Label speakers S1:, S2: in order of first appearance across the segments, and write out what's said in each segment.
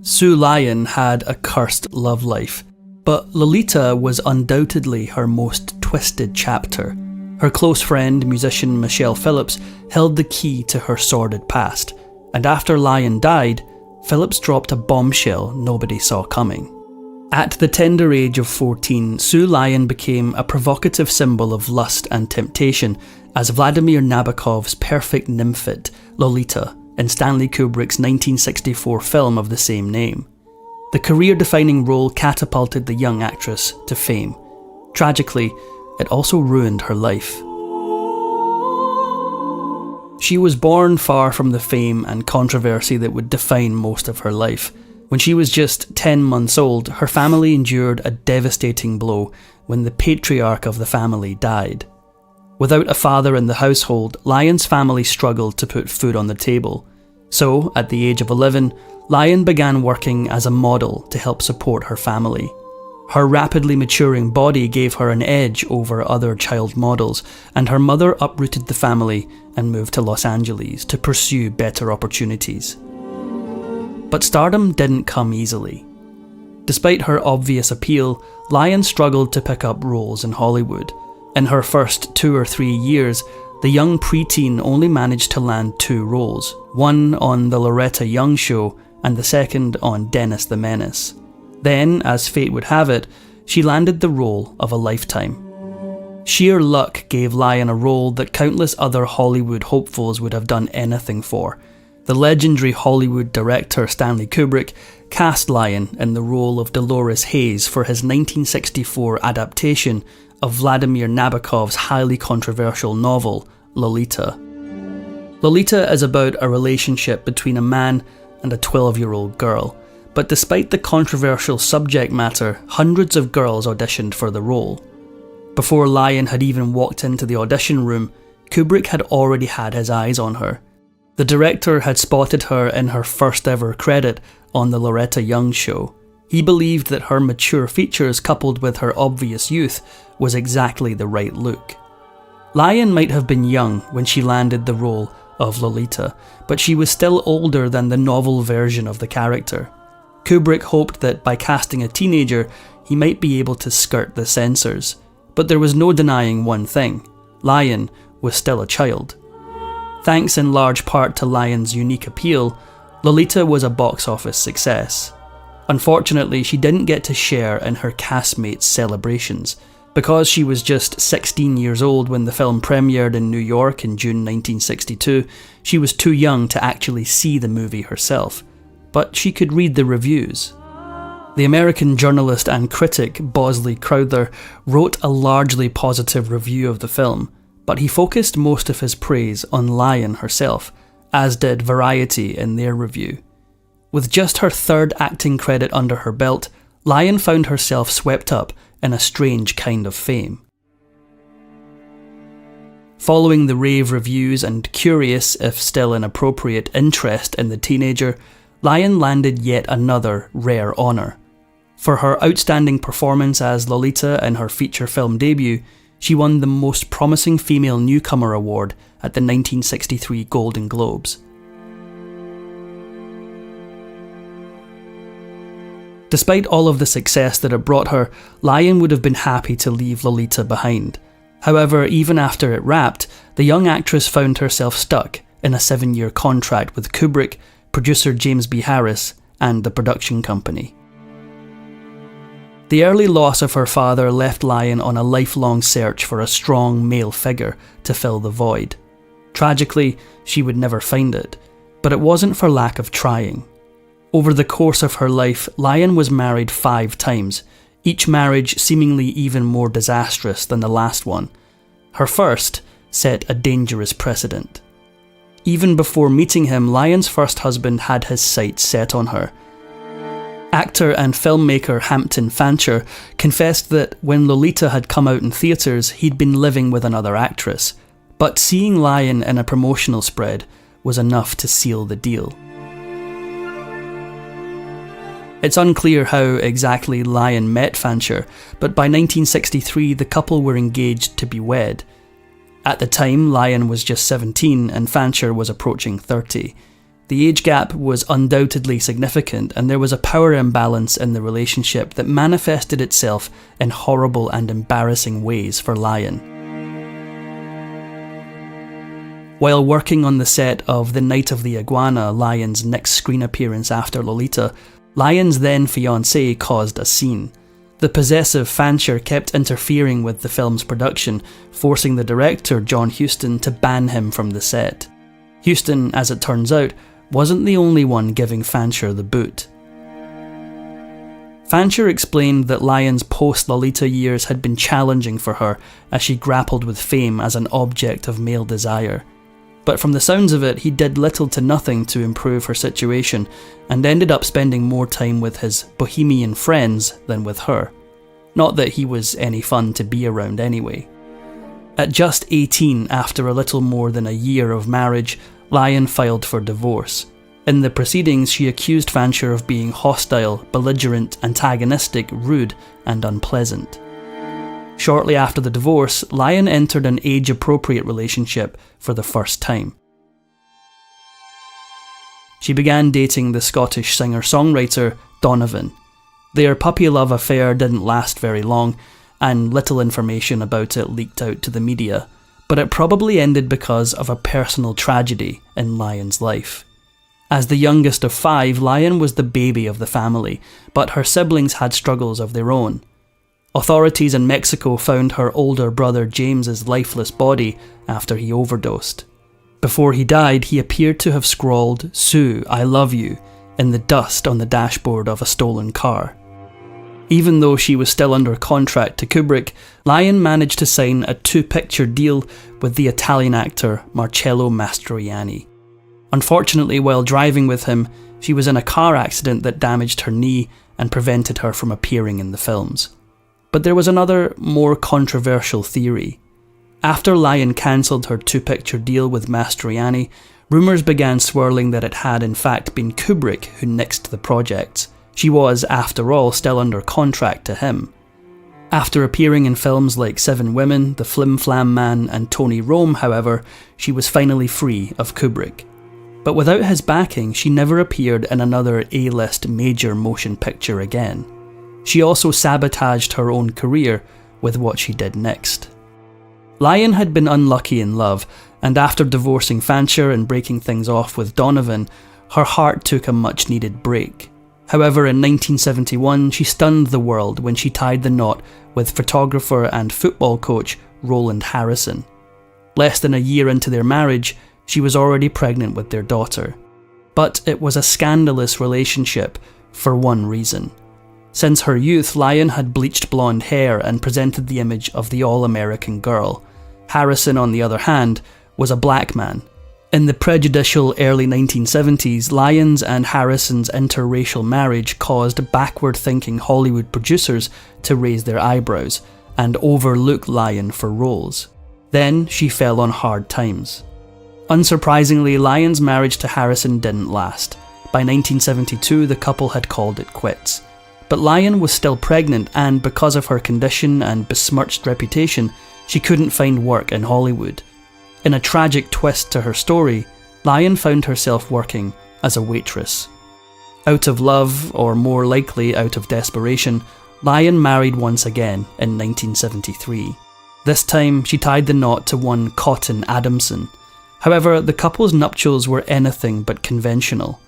S1: Sue Lyon had a cursed love life, but Lolita was undoubtedly her most twisted chapter. Her close friend, musician Michelle Phillips, held the key to her sordid past, and after Lyon died, Phillips dropped a bombshell nobody saw coming. At the tender age of 14, Sue Lyon became a provocative symbol of lust and temptation as Vladimir Nabokov's perfect nymphette, Lolita, in Stanley Kubrick's 1964 film of the same name. The career-defining role catapulted the young actress to fame. Tragically, it also ruined her life. She was born far from the fame and controversy that would define most of her life. When she was just 10 months old, her family endured a devastating blow when the patriarch of the family died. Without a father in the household, Lyon's family struggled to put food on the table. So, at the age of 11, Lyon began working as a model to help support her family. Her rapidly maturing body gave her an edge over other child models, and her mother uprooted the family and moved to Los Angeles to pursue better opportunities. But stardom didn't come easily. Despite her obvious appeal, Lyon struggled to pick up roles in Hollywood. In her first 2 or 3 years, the young preteen only managed to land 2 roles, one on The Lolita Young Show and the second on Dennis the Menace. Then, as fate would have it, she landed the role of a lifetime. Sheer luck gave Lyon a role that countless other Hollywood hopefuls would have done anything for. The legendary Hollywood director Stanley Kubrick cast Lyon in the role of Dolores Haze for his 1964 adaptation of Vladimir Nabokov's highly controversial novel, Lolita. Lolita is about a relationship between a man and a 12-year-old girl, but despite the controversial subject matter, hundreds of girls auditioned for the role. Before Lyon had even walked into the audition room, Kubrick had already had his eyes on her. The director had spotted her in her first ever credit on the Lolita Young Show. He believed that her mature features coupled with her obvious youth was exactly the right look. Lyon might have been young when she landed the role of Lolita, but she was still older than the novel version of the character. Kubrick hoped that by casting a teenager, he might be able to skirt the censors. But there was no denying one thing: Lyon was still a child. Thanks in large part to Lyon's unique appeal, Lolita was a box office success. Unfortunately, she didn't get to share in her castmates' celebrations. Because she was just 16 years old when the film premiered in New York in June 1962, she was too young to actually see the movie herself. But she could read the reviews. The American journalist and critic Bosley Crowther wrote a largely positive review of the film, but he focused most of his praise on Lyon herself, as did Variety in their review. With just her 3rd acting credit under her belt, Lyon found herself swept up in a strange kind of fame. Following the rave reviews and curious, if still inappropriate, interest in the teenager, Lyon landed yet another rare honour. For her outstanding performance as Lolita in her feature film debut, she won the Most Promising Female Newcomer award at the 1963 Golden Globes. Despite all of the success that it brought her, Lyon would have been happy to leave Lolita behind. However, even after it wrapped, the young actress found herself stuck in a 7-year contract with Kubrick, producer James B. Harris, and the production company. The early loss of her father left Lyon on a lifelong search for a strong male figure to fill the void. Tragically, she would never find it, but it wasn't for lack of trying. Over the course of her life, Lyon was married 5 times, each marriage seemingly even more disastrous than the last one. Her first set a dangerous precedent. Even before meeting him, Lyon's first husband had his sights set on her. Actor and filmmaker Hampton Fancher confessed that when Lolita had come out in theatres, he'd been living with another actress, but seeing Lyon in a promotional spread was enough to seal the deal. It's unclear how exactly Lyon met Fancher, but by 1963 the couple were engaged to be wed. At the time, Lyon was just 17 and Fancher was approaching 30. The age gap was undoubtedly significant, and there was a power imbalance in the relationship that manifested itself in horrible and embarrassing ways for Lyon. While working on the set of The Night of the Iguana, Lyon's next screen appearance after Lolita, Lyon's then fiancée caused a scene. The possessive Fancher kept interfering with the film's production, forcing the director, John Huston, to ban him from the set. Huston, as it turns out, wasn't the only one giving Fancher the boot. Fancher explained that Lyon's post-Lolita years had been challenging for her as she grappled with fame as an object of male desire. But from the sounds of it, he did little to nothing to improve her situation, and ended up spending more time with his bohemian friends than with her. Not that he was any fun to be around anyway. At just 18, after a little more than a year of marriage, Lyon filed for divorce. In the proceedings, she accused Fancher of being hostile, belligerent, antagonistic, rude, and unpleasant. Shortly after the divorce, Lyon entered an age-appropriate relationship for the first time. She began dating the Scottish singer-songwriter Donovan. Their puppy love affair didn't last very long, and little information about it leaked out to the media, but it probably ended because of a personal tragedy in Lyon's life. As the youngest of 5, Lyon was the baby of the family, but her siblings had struggles of their own. Authorities in Mexico found her older brother James's lifeless body after he overdosed. Before he died, he appeared to have scrawled, "Sue, I love you," in the dust on the dashboard of a stolen car. Even though she was still under contract to Kubrick, Lyon managed to sign a 2-picture deal with the Italian actor Marcello Mastroianni. Unfortunately, while driving with him, she was in a car accident that damaged her knee and prevented her from appearing in the films. But there was another, more controversial theory. After Lyon cancelled her 2-picture deal with Mastroianni, rumours began swirling that it had in fact been Kubrick who nixed the project. She was, after all, still under contract to him. After appearing in films like 7 Women, The Flim Flam Man and Tony Rome, however, she was finally free of Kubrick. But without his backing, she never appeared in another A-list major motion picture again. She also sabotaged her own career with what she did next. Lyon had been unlucky in love, and after divorcing Fancher and breaking things off with Donovan, her heart took a much-needed break. However, in 1971, she stunned the world when she tied the knot with photographer and football coach Roland Harrison. Less than a year into their marriage, she was already pregnant with their daughter. But it was a scandalous relationship for one reason. Since her youth, Lyon had bleached blonde hair and presented the image of the all-American girl. Harrison, on the other hand, was a black man. In the prejudicial early 1970s, Lyon's and Harrison's interracial marriage caused backward-thinking Hollywood producers to raise their eyebrows and overlook Lyon for roles. Then she fell on hard times. Unsurprisingly, Lyon's marriage to Harrison didn't last. By 1972, the couple had called it quits. But Lyon was still pregnant, and because of her condition and besmirched reputation, she couldn't find work in Hollywood. In a tragic twist to her story, Lyon found herself working as a waitress. Out of love, or more likely out of desperation, Lyon married once again in 1973. This time, she tied the knot to one Cotton Adamson. However, the couple's nuptials were anything but conventional.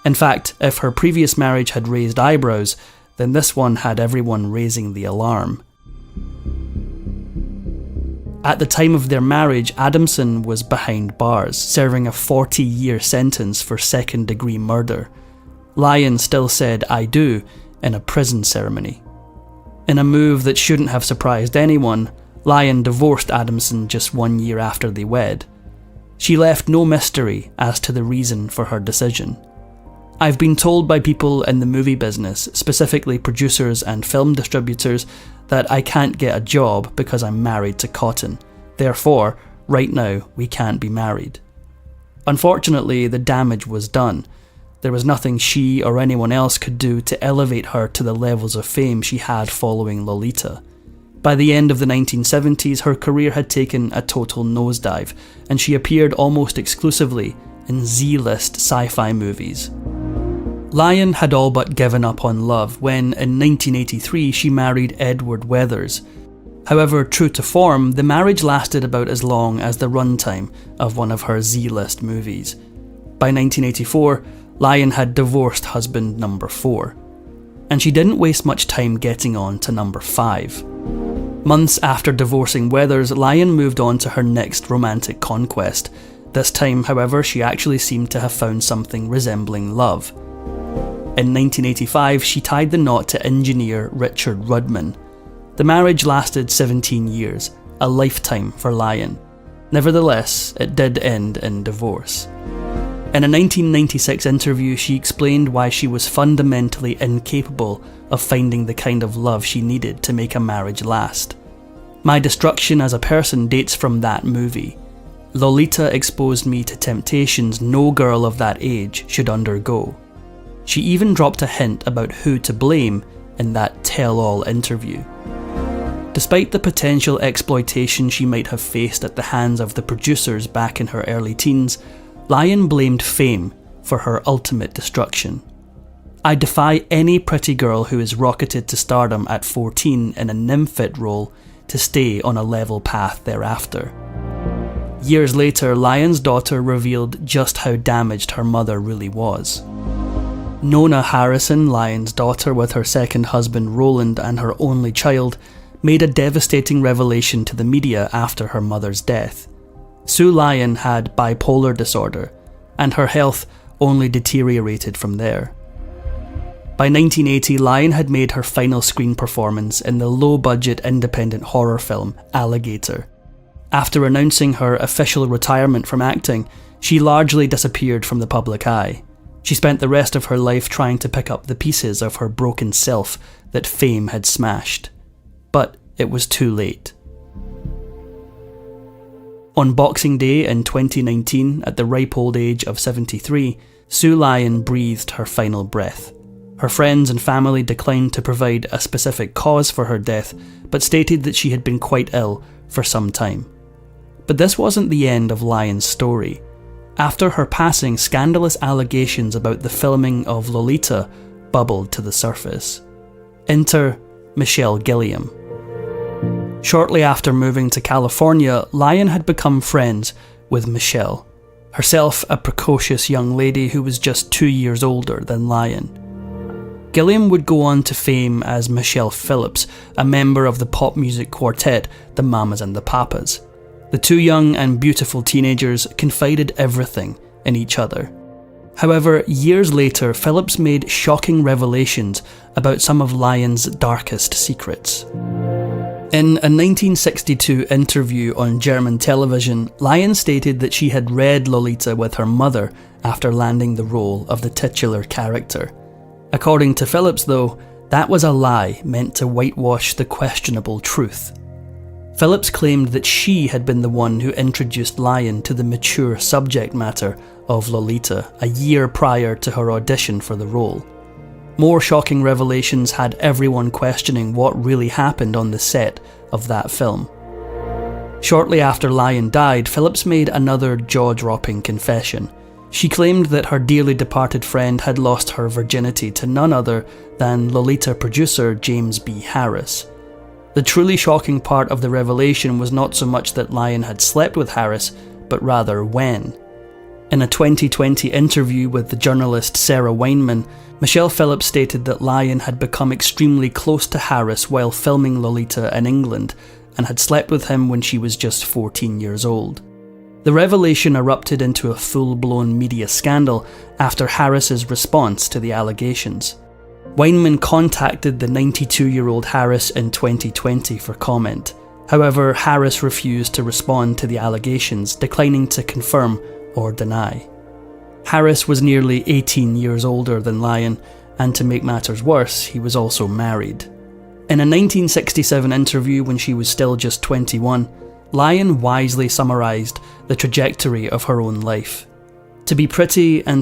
S1: In fact, if her previous marriage had raised eyebrows, then this one had everyone raising the alarm. At the time of their marriage, Adamson was behind bars, serving a 40-year sentence for second-degree murder. Lyon still said "I do" in a prison ceremony. In a move that shouldn't have surprised anyone, Lyon divorced Adamson just 1 year after they wed. She left no mystery as to the reason for her decision. "I've been told by people in the movie business, specifically producers and film distributors, that I can't get a job because I'm married to Cotton. Therefore, right now, we can't be married." Unfortunately, the damage was done. There was nothing she or anyone else could do to elevate her to the levels of fame she had following Lolita. By the end of the 1970s, her career had taken a total nosedive, and she appeared almost exclusively and Z-list sci-fi movies. Lyon had all but given up on love when, in 1983, she married Edward Weathers. However, true to form, the marriage lasted about as long as the runtime of one of her Z-list movies. By 1984, Lyon had divorced husband number 4. And she didn't waste much time getting on to number 5. Months after divorcing Weathers, Lyon moved on to her next romantic conquest. This time, however, she actually seemed to have found something resembling love. In 1985, she tied the knot to engineer Richard Rudman. The marriage lasted 17 years, a lifetime for Lyon. Nevertheless, it did end in divorce. In a 1996 interview, she explained why she was fundamentally incapable of finding the kind of love she needed to make a marriage last. "My destruction as a person dates from that movie. Lolita exposed me to temptations no girl of that age should undergo." She even dropped a hint about who to blame in that tell-all interview. Despite the potential exploitation she might have faced at the hands of the producers back in her early teens, Lyon blamed fame for her ultimate destruction. "I defy any pretty girl who is rocketed to stardom at 14 in a nymphet role to stay on a level path thereafter." Years later, Lyon's daughter revealed just how damaged her mother really was. Nona Harrison, Lyon's daughter with her second husband Roland and her only child, made a devastating revelation to the media after her mother's death. Sue Lyon had bipolar disorder, and her health only deteriorated from there. By 1980, Lyon had made her final screen performance in the low-budget independent horror film Alligator. After announcing her official retirement from acting, she largely disappeared from the public eye. She spent the rest of her life trying to pick up the pieces of her broken self that fame had smashed. But it was too late. On Boxing Day in 2019, at the ripe old age of 73, Sue Lyon breathed her final breath. Her friends and family declined to provide a specific cause for her death, but stated that she had been quite ill for some time. But this wasn't the end of Lyon's story. After her passing, scandalous allegations about the filming of Lolita bubbled to the surface. Enter Michelle Gilliam. Shortly after moving to California, Lyon had become friends with Michelle, herself a precocious young lady who was just 2 years older than Lyon. Gilliam would go on to fame as Michelle Phillips, a member of the pop music quartet the Mamas and the Papas. The two young and beautiful teenagers confided everything in each other. However, years later, Phillips made shocking revelations about some of Lyon's darkest secrets. In a 1962 interview on German television, Lyon stated that she had read Lolita with her mother after landing the role of the titular character. According to Phillips, though, that was a lie meant to whitewash the questionable truth. Phillips claimed that she had been the one who introduced Lyon to the mature subject matter of Lolita a year prior to her audition for the role. More shocking revelations had everyone questioning what really happened on the set of that film. Shortly after Lyon died, Phillips made another jaw-dropping confession. She claimed that her dearly departed friend had lost her virginity to none other than Lolita producer James B. Harris. The truly shocking part of the revelation was not so much that Lyon had slept with Harris, but rather when. In a 2020 interview with the journalist Sarah Weinman, Michelle Phillips stated that Lyon had become extremely close to Harris while filming Lolita in England, and had slept with him when she was just 14 years old. The revelation erupted into a full-blown media scandal after Harris's response to the allegations. Weinman contacted the 92-year-old Harris in 2020 for comment. However, Harris refused to respond to the allegations, declining to confirm or deny. Harris was nearly 18 years older than Lyon, and to make matters worse, he was also married. In a 1967 interview when she was still just 21, Lyon wisely summarised the trajectory of her own life. To be pretty and